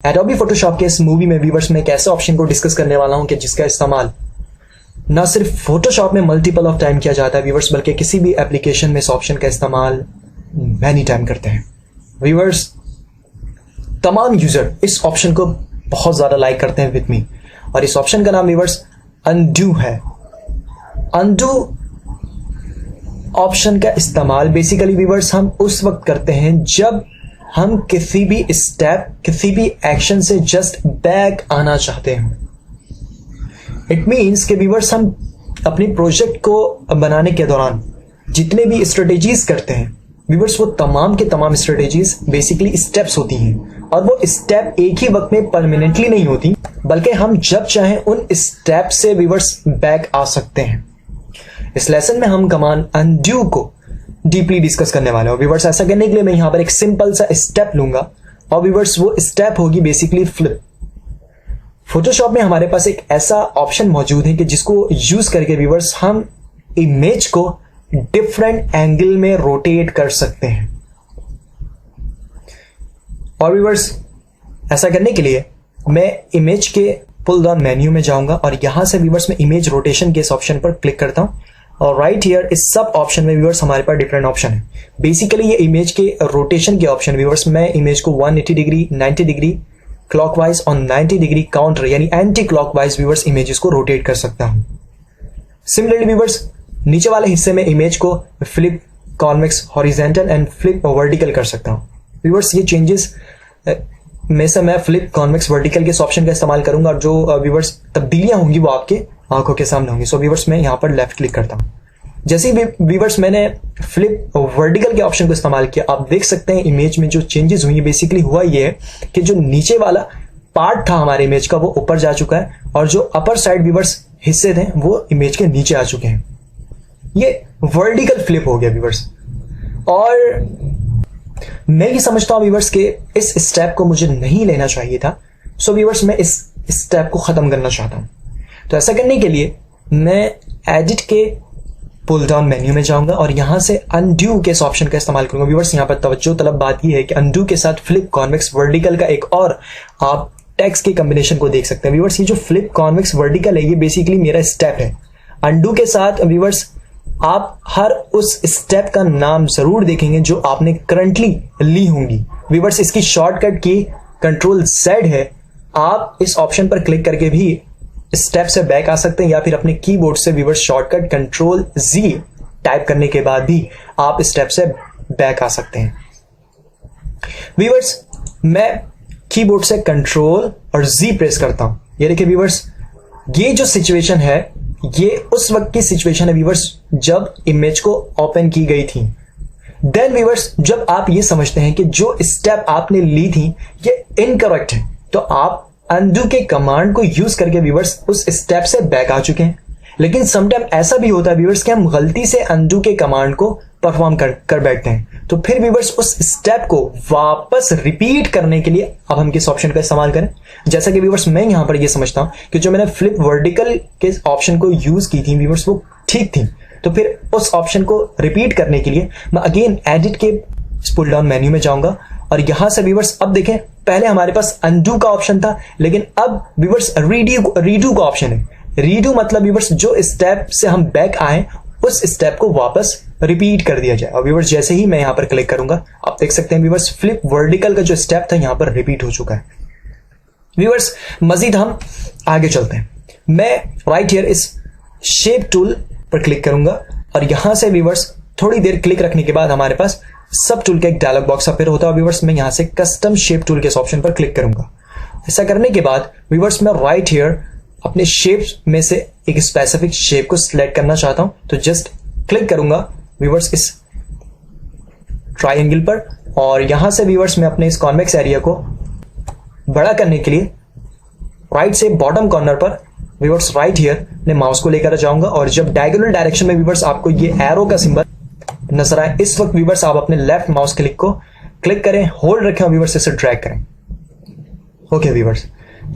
Adobe Photoshop के इस movie में व्यूवर्स में एक ऐसे ऑप्शन को डिस्कस करने वाला हूं कि जिसका इस्तेमाल ना सिर्फ फोटोशॉप में मल्टीपल ऑफ टाइम किया जाता है व्यूवर्स, बल्कि किसी भी एप्लीकेशन में इस ऑप्शन का इस्तेमाल मैनी टाइम करते हैं व्यूवर्स। तमाम यूजर इस ऑप्शन को बहुत ज्यादा लाइक करते हैं विद मी, और इस ऑप्शन का नाम व्यूवर्स अनडू है। अनडू ऑप्शन का इस्तेमाल बेसिकली व्यूवर्स हम उस वक्त करते हैं जब हम किसी भी स्टेप, किसी भी एक्शन से जस्ट बैक आना चाहते हैं। इट मीन्स कि व्यूवर्स हम अपने प्रोजेक्ट को बनाने के दौरान जितने भी स्ट्रेटेजीज करते हैं व्यूवर्स, वो तमाम के तमाम स्ट्रेटेजीज बेसिकली स्टेप्स होती हैं, और वो स्टेप एक ही वक्त में परमानेंटली नहीं होती, बल्कि हम जब चाहें उन स्टेप से व्यूवर्स बैक आ सकते हैं। इस लेसन में हम कमांड अनडू को डीपली डिस्कस करने वाले हैं। व्यूवर्स ऐसा करने के लिए मैं यहां पर एक सिंपल सा स्टेप लूंगा, और व्यूवर्स वो स्टेप होगी बेसिकली फ्लिप। फोटोशॉप में हमारे पास एक ऐसा ऑप्शन मौजूद है कि जिसको यूज करके व्यूवर्स हम इमेज को डिफरेंट एंगल में रोटेट कर सकते हैं। और व्यूवर्स ऐसा करने के लिए मैं इमेज के पुल डाउन मेन्यू में जाऊंगा, और यहां से व्यूवर्स मैं इमेज रोटेशन के इस ऑप्शन पर क्लिक करता हूं, और राइट हियर इस सब ऑप्शन में व्यूवर्स हमारे पास डिफरेंट ऑप्शन है। बेसिकली ये इमेज के रोटेशन के ऑप्शन व्यूवर्स, मैं इमेज को 180 डिग्री, 90 डिग्री क्लॉकवाइज और 90 डिग्री काउंटर यानी एंटी क्लॉकवाइज व्यूवर्स इमेजेस को रोटेट कर सकता हूं। सिमिलरली व्यूवर्स नीचे वाले हिस्से में इमेज को flip, convex, horizontal and flip vertical कर सकता हूं। व्यूवर्स ये चेंजेस में से मैं फ्लिप, कॉन्वेक्स, वर्टिकल के इस ऑप्शन का इस्तेमाल करूंगा, और जो व्यूवर्स तब्दीलियां होंगी वो आपके आंखों के सामने होंगी। सो व्यूवर्स मैं यहां पर लेफ्ट क्लिक करता हूं। जैसे ही व्यूवर्स मैंने फ्लिप वर्टिकल के ऑप्शन को इस्तेमाल किया, आप देख सकते हैं इमेज में जो चेंजेस हुई है। बेसिकली हुआ ये है कि जो नीचे वाला पार्ट था हमारे इमेज का वो ऊपर जा चुका है, और जो अपर साइड व्यूवर्स हिस्से थे वो इमेज के नीचे आ चुके हैं। ये वर्टिकल फ्लिप हो गया व्यूवर्स। और मैं ये समझता हूं व्यूवर्स के इस स्टेप को मुझे नहीं लेना चाहिए था। सो व्यूवर्स मैं इस स्टेप को खत्म करना चाहता हूं। तो ऐसा करने के लिए मैं एडिट के पुल डाउन मेन्यू में जाऊंगा, और यहां से अनडू के इस ऑप्शन का इस्तेमाल करूंगा। व्यूवर्स यहां पर तवज्जो तलब बात यह है कि अनडू के साथ फ्लिप, कॉन्वेक्स, वर्टिकल का एक और आप टेक्स्ट के कॉम्बिनेशन को देख सकते हैं। व्यूवर्स ये जो फ्लिप, कॉन्वेक्स, वर्टिकल है ये बेसिकली मेरा स्टेप है। अनडू के साथ व्यूवर्स आप हर उस स्टेप का नाम जरूर देखेंगे जो आपने करंटली ली होंगी। व्यूवर्स इसकी शॉर्टकट की कंट्रोल Z है। आप इस ऑप्शन पर क्लिक करके भी स्टेप से बैक आ सकते हैं, या फिर अपने कीबोर्ड से viewers shortcut control Z type करने के बाद भी आप स्टेप से बैक आ सकते हैं। व्यूवर्स मैं कीबोर्ड से कंट्रोल और Z प्रेस करता हूं। ये देखिए व्यूवर्स, ये जो सिचुएशन है ये उस वक्त की सिचुएशन है व्यूवर्स जब इमेज को ओपन की गई थी। देन व्यूवर्स जब आप ये समझते हैं कि जो स्टेप आपने ली थी ये इनकरेक्ट है, तो आप अनडू के कमांड को यूज करके व्यूवर्स उस स्टेप से बैक आ चुके हैं। लेकिन समटाइम ऐसा भी होता है व्यूवर्स कि हम गलती से अनडू के कमांड को परफॉर्म कर बैठते हैं, तो फिर व्यूवर्स उस स्टेप को वापस रिपीट करने के लिए अब हम किस ऑप्शन का इस्तेमाल करें। जैसा कि व्यूवर्स मैं यहां पर ये समझता हूं कि जो मैंने फ्लिप वर्टिकल के ऑप्शन को यूज की थी व्यूवर्स वो ठीक थी, तो फिर उस ऑप्शन को रिपीट करने के लिए मैं अगेन एडिट के पुल डाउन मेन्यू में जाऊंगा, और यहां से व्यूवर्स अब देखें पहले हमारे पास अनडू का ऑप्शन था, लेकिन अब व्यूवर्स रीडू का ऑप्शन है। रीडू मतलब व्यूवर्स जो स्टेप से हम बैक आए उस स्टेप को वापस रिपीट कर दिया जाए। और व्यूवर्स जैसे ही मैं यहां पर क्लिक करूंगा आप देख सकते हैं व्यूवर्स फ्लिप वर्टिकल का जो स्टेप था यहां पर रिपीट हो चुका है। व्यूवर्स मजीद हम आगे चलते हैं। मैं राइट हियर इस शेप टूल पर क्लिक करूंगा, और यहां से व्यूवर्स थोड़ी देर क्लिक रखने के बाद हमारे पास सब टूल का एक डायलॉग बॉक्स अपीयर होता है। व्यूवर्स मैं यहां से कस्टम शेप टूल के इस ऑप्शन पर क्लिक करूंगा। ऐसा करने के बाद व्यूवर्स मैं राइट हियर अपने शेप्स में से एक स्पेसिफिक शेप को सिलेक्ट करना चाहता हूं, तो जस्ट क्लिक करूंगा व्यूवर्स इस ट्रायंगल पर, और यहां से व्यूवर्स मैं अपने इस कॉन्वेक्स एरिया को बड़ा करने के लिए राइट से बॉटम कॉर्नर पर व्यूवर्स राइट हियर मैं माउस को लेकर जाऊंगा, और जब डायगोनल डायरेक्शन में व्यूवर्स आपको ये एरो का सिंबल नजर आए इस वक्त व्यूवर्स आप अपने लेफ्ट माउस क्लिक को क्लिक करें, होल्ड रखें और व्यूवर्स इसे ड्रैग करें। ओके व्यूवर्स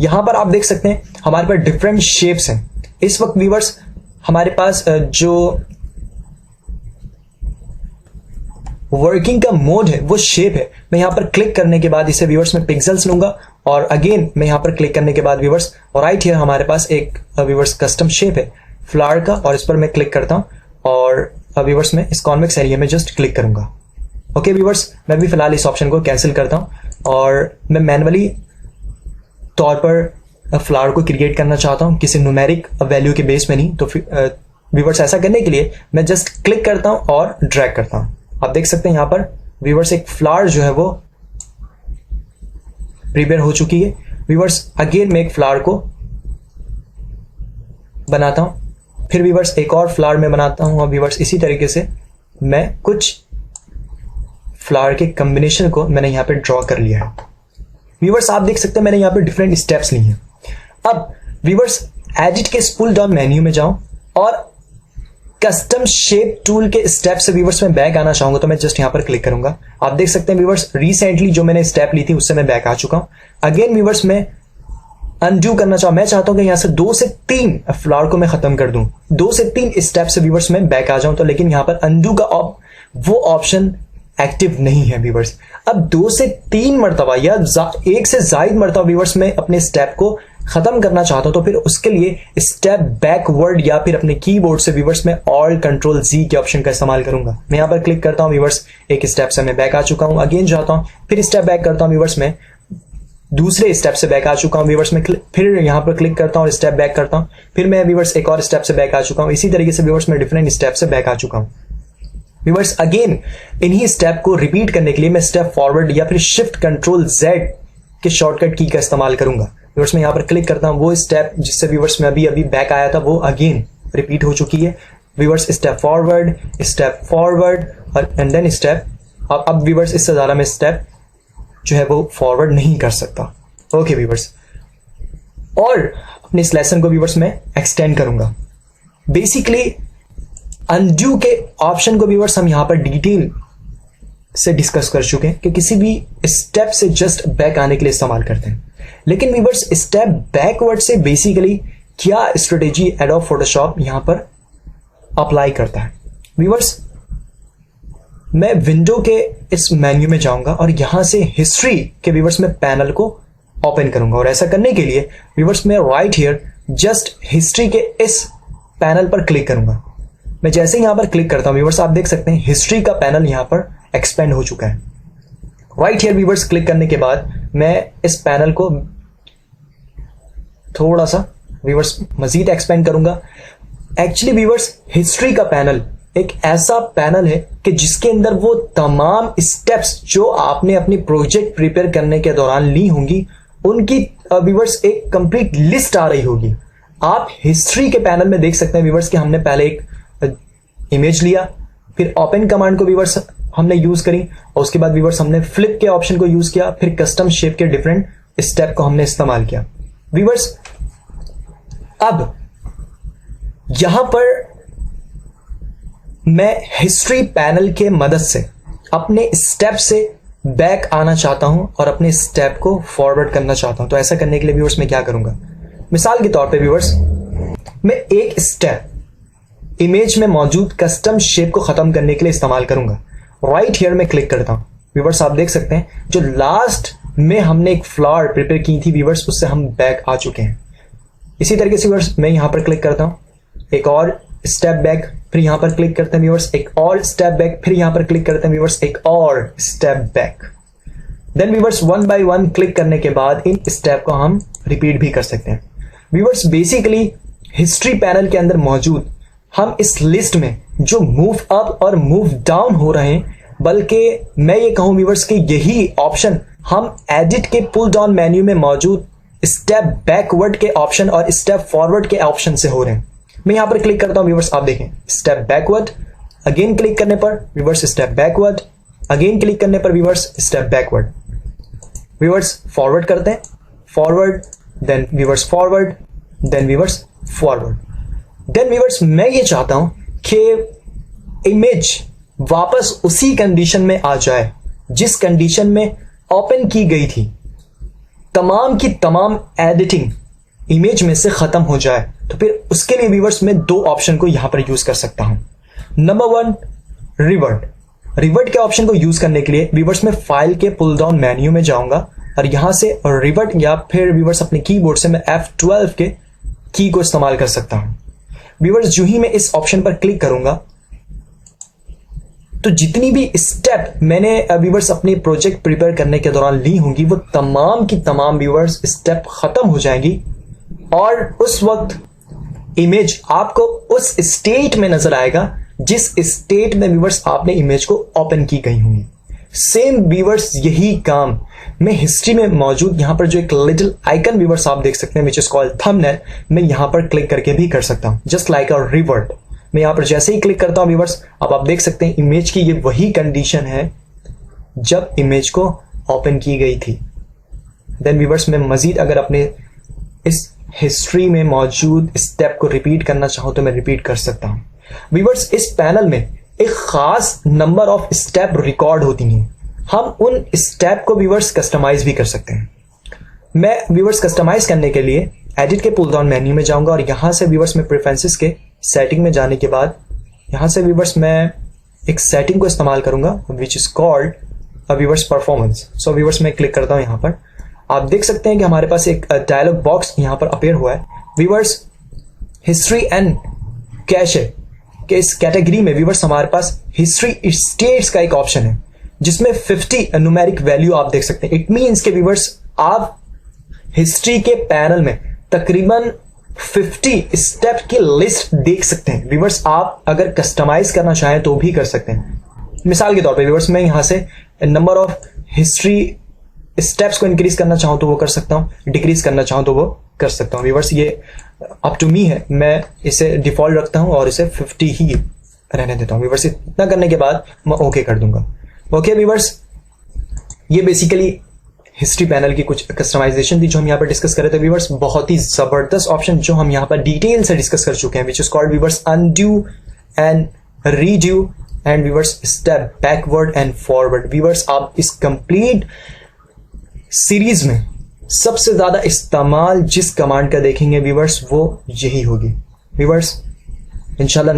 यहां पर आप देख सकते हैं हमारे पास डिफरेंट शेप्स हैं। इस वक्त व्यूवर्स हमारे पास जो वर्किंग का मोड है वो शेप है। मैं यहां पर क्लिक करने के बाद इसे व्यूअर्स में पिक्सेल्स लूंगा और अगेन मैं यहाँ पर क्लिक करने के बाद व्यूवर्स राइट हियर हमारे पास एक व्यूवर्स कस्टम शेप है फ्लावर का, और इस पर मैं क्लिक करता हूँ और व्यूवर्स में इस कॉन्वेक्स एरिया में जस्ट क्लिक करूंगा। ओके व्यूवर्स, मैं भी फिलहाल इस ऑप्शन को कैंसिल करता हूं और मैं मैनुअली तौर पर फ्लावर को क्रिएट करना चाहता हूं, किसी न्यूमेरिक वैल्यू के बेस में नहीं। तो व्यूवर्स ऐसा करने के लिए मैं जस्ट क्लिक करता हूं और ड्रैग करता हूं। आप देख सकते हैं यहां पर व्यूवर्स एक फ्लावर जो है वो प्रिपेयर हो चुकी है। व्यूवर्स अगेन मैं एक फ्लावर को बनाता हूं, फिर व्यूवर्स एक और फ्लावर में बनाता हूं, और व्यूवर्स इसी तरीके से मैं कुछ फ्लावर के कॉम्बिनेशन को मैंने यहां पे ड्रॉ कर लिया है। व्यूवर्स आप देख सकते हैं मैंने यहां पे डिफरेंट स्टेप्स लिए हैं। अब व्यूवर्स एडिट के पुल डाउन मेन्यू में जाऊं और कस्टम शेप टूल के स्टेप से व्यूवर्स में बैक आना चाहूंगा, तो मैं जस्ट यहां पर क्लिक करूंगा। आप देख सकते हैं व्यूवर्स रिसेंटली जो मैंने स्टेप ली थी उससे मैं बैक आ चुका हूं। अगेन व्यूवर्स मैं अनडू करना चाहूं, मैं चाहता हूं कि यहां से 2 से 3 फ्लावर को मैं खत्म कर दूं, 2 से 3 स्टेप से व्यूवर्स में बैक आ जाऊं, तो लेकिन यहां पर अनडू का वो ऑप्शन एक्टिव नहीं है व्यूवर्स। अब 2 से 3 मरतबा या 1 से ज्यादा मरतबा व्यूवर्स में अपने स्टेप को खत्म करना चाहता हूं, तो फिर उसके लिए स्टेप बैकवर्ड या फिर अपने कीबोर्ड से व्यूवर्स में Alt Ctrl Z के ऑप्शन का इस्तेमाल करूंगा। मैं यहां पर क्लिक करता हूं व्यूवर्स, एक स्टेप से मैं बैक आ चुका हूं। अगेन जाता हूं, फिर स्टेप बैक करता हूं व्यूवर्स, में दूसरे स्टेप से बैक आ चुका हूं व्यूवर्स में, फिर यहां पर क्लिक करता हूं और स्टेप बैक करता हूं, फिर मैं व्यूवर्स एक और स्टेप से बैक आ चुका हूं। इसी तरीके से व्यूवर्स में डिफरेंट स्टेप से बैक आ चुका हूं। व्यूवर्स अगेन इन्हीं स्टेप को रिपीट करने के लिए मैं स्टेप फॉरवर्ड या फिर शिफ्ट कंट्रोल Z के शॉर्टकट की का इस्तेमाल करूंगा। व्यूवर्स मैं यहां पर क्लिक करता हूं, वो स्टेप जिससे व्यूवर्स में अभी बैक आया था वो अगेन रिपीट हो चुकी है। व्यूवर्स स्टेप फॉरवर्ड और एंड देन स्टेप। अब व्यूवर्स इससे ज्यादा मैं स्टेप जो है वो फॉरवर्ड नहीं कर सकता। ओके व्यूवर्स, और अपने इस लेसन को व्यूवर्स में एक्सटेंड करूंगा। बेसिकली अनडू के ऑप्शन को व्यूवर्स हम यहां पर डिटेल से डिस्कस कर चुके हैं कि किसी भी स्टेप से जस्ट बैक आने के लिए इस्तेमाल करते हैं, लेकिन व्यूवर्स स्टेप बैकवर्ड से बेसिकली क्या स्ट्रेटेजी एडोब फोटोशॉप यहां पर अप्लाई करता है। व्यूवर्स मैं विंडो के इस मेन्यू में जाऊंगा और यहां से हिस्ट्री के व्यूवर्स में पैनल को ओपन करूंगा, और ऐसा करने के लिए व्यूवर्स मैं राइट हियर जस्ट हिस्ट्री के इस पैनल पर क्लिक करूंगा। मैं जैसे ही यहां पर क्लिक करता हूं व्यूवर्स आप देख सकते हैं हिस्ट्री का पैनल यहां पर एक्सपेंड हो चुका है। राइट हियर व्यूवर्स क्लिक करने के बाद मैं इस पैनल को थोड़ा सा व्यूवर्स मजीद एक्सपेंड करूंगा। एक्चुअली व्यूवर्स हिस्ट्री का पैनल एक ऐसा पैनल है कि जिसके अंदर वो तमाम स्टेप्स जो आपने अपनी प्रोजेक्ट प्रिपेयर करने के दौरान ली होंगी उनकी व्यूवर्स एक कंप्लीट लिस्ट आ रही होगी। आप हिस्ट्री के पैनल में देख सकते हैं व्यूवर्स कि हमने पहले एक इमेज लिया, फिर ओपन कमांड को व्यूवर्स हमने यूज करी, और उसके बाद व्यूवर्स हमने फ्लिप के ऑप्शन को यूज किया, फिर कस्टम शेप के डिफरेंट स्टेप को हमने इस्तेमाल किया। व्यूवर्स अब यहां पर मैं हिस्ट्री पैनल के मदद से अपने स्टेप से बैक आना चाहता हूं और अपने स्टेप को फॉरवर्ड करना चाहता हूं। तो ऐसा करने के लिए व्यूवर्स मैं क्या करूंगा, मिसाल के तौर पे व्यूवर्स मैं एक स्टेप इमेज में मौजूद कस्टम शेप को खत्म करने के लिए इस्तेमाल करूंगा। राइट हियर में क्लिक करता हूं। व्यूवर्स आप देख सकते हैं जो लास्ट में हमने एक फ्लावर प्रिपेयर की थी व्यूवर्स उससे हम बैक आ चुके हैं। इसी तरीके से व्यूवर्स मैं यहां पर क्लिक करता हूं, एक और स्टेप बैक, फिर यहां पर क्लिक करते हैं व्यूवर्स एक और स्टेप बैक, फिर यहां पर क्लिक करते हैं व्यूवर्स एक और step back. Then viewers 1 by 1 click करने के बाद इन स्टेप को हम रिपीट भी कर सकते हैं। व्यूवर्स बेसिकली हिस्ट्री पैनल के अंदर मौजूद हम इस लिस्ट में जो मूव अप और मूव डाउन हो रहे हैं, बल्कि मैं ये कहूं व्यूवर्स कि यही ऑप्शन हम एडिट के पुल डाउन मेन्यू में मौजूद स्टेप बैकवर्ड के ऑप्शन और स्टेप फॉरवर्ड के ऑप्शन से हो रहे हैं। मैं यहां पर क्लिक करता हूं व्यूवर्स आप देखें स्टेप बैकवर्ड, अगेन क्लिक करने पर viewers step backward, again click करने पर viewers step backward. Viewers forward करते हैं, forward, then viewers forward, then viewers forward. Then viewers मैं ये चाहता हूं कि इमेज वापस उसी कंडीशन में आ जाए जिस कंडीशन में ओपन की गई थी, तमाम की तमाम एडिटिंग इमेज में से खत्म हो जाए। तो फिर उसके लिए व्यूवर्स मैं 2 ऑप्शन को यहां पर यूज कर सकता हूं। Number 1 revert. रिवर्ट के ऑप्शन को यूज करने के लिए व्यूवर्स मैं फाइल के पुल डाउन मेन्यू में जाऊंगा और यहां से रिवर्ट या फिर व्यूवर्स अपने कीबोर्ड से मैं F12 के की को इस्तेमाल कर सकता हूं। व्यूवर्स जो ही मैं इस ऑप्शन पर क्लिक करूंगा तो जितनी भी स्टेप मैंने व्यूवर्स अपनी प्रोजेक्ट प्रिपेयर करने के दौरान ली होंगी वो तमाम की तमाम व्यूवर्स स्टेप खत्म हो जाएंगी और उस वक्त इमेज आपको उस स्टेट में नजर आएगा जिस स्टेट में व्यूवर्स आपने इमेज को ओपन की गई होंगी। सेम व्यूवर्स यही काम मैं हिस्ट्री में मौजूद यहां पर जो एक लिटिल आइकन व्यूवर्स आप देख सकते हैं विच इज कॉल्ड थंबनेल, मैं यहां पर क्लिक करके भी कर सकता हूं जस्ट लाइक अ रिवर्ट। मैं यहां पर जैसे ही क्लिक करता हूं व्यूवर्स अब आप देख सकते हैं इमेज की ये वही कंडीशन है जब इमेज को ओपन की गई थी। देन व्यूवर्स मैं मजीद अगर अपने इस हिस्ट्री में मौजूद स्टेप को रिपीट करना चाहूं तो मैं रिपीट कर सकता हूं। व्यूवर्स इस पैनल में एक खास नंबर ऑफ स्टेप रिकॉर्ड होती हैं, हम उन स्टेप को व्यूवर्स कस्टमाइज भी कर सकते हैं। मैं व्यूवर्स कस्टमाइज करने के लिए एडिट के पुल डाउन मेन्यू में जाऊंगा और यहां से व्यूवर्स में प्रेफरेंसेस के सेटिंग में जाने के बाद यहां से व्यूवर्स मैं एक सेटिंग को इस्तेमाल करूंगा विच is called viewers performance. So viewers मैं क्लिक करता हूं। यहां पर आप देख सकते हैं कि हमारे पास एक डायलॉग बॉक्स यहां पर अपेयर हुआ है। व्यूवर्स हिस्ट्री एंड कैशे के इस कैटेगरी में व्यूवर्स हमारे पास हिस्ट्री स्टेट्स का एक ऑप्शन है जिसमें 50 न्यूमेरिक वैल्यू आप देख सकते हैं। इट मीन्स के व्यूवर्स आप हिस्ट्री के पैनल में तकरीबन 50 स्टेप की लिस्ट देख सकते हैं। व्यूवर्स आप अगर कस्टमाइज करना चाहें तो भी कर सकते हैं। मिसाल के तौर पे व्यूवर्स मैं यहां से नंबर ऑफ हिस्ट्री स्टेप्स को इंक्रीज करना चाहूं तो वो कर सकता हूं, डिक्रीज करना चाहूं तो वो कर सकता हूं। व्यूवर्स ये अप टू मी है, मैं इसे डिफॉल्ट रखता हूं और इसे 50 ही रहने देता हूं। व्यूवर्स इतना करने के बाद मैं ओके कर दूंगा। ओके व्यूवर्स ये बेसिकली हिस्ट्री पैनल की कुछ कस्टमाइजेशन थी जो हम यहाँ पर डिस्कस कर रहे थे। व्यूवर्स बहुत ही जबरदस्त ऑप्शन जो हम यहाँ पर डिटेल से डिस्कस कर चुके हैं which is called viewers undo and redo and viewers step backward and forward. Viewers आप इस कंप्लीट सीरीज में सबसे ज्यादा इस्तेमाल जिस कमांड का देखेंगे व्यूवर्स वो यही होगी। व्यूवर्स इंशाल्लाह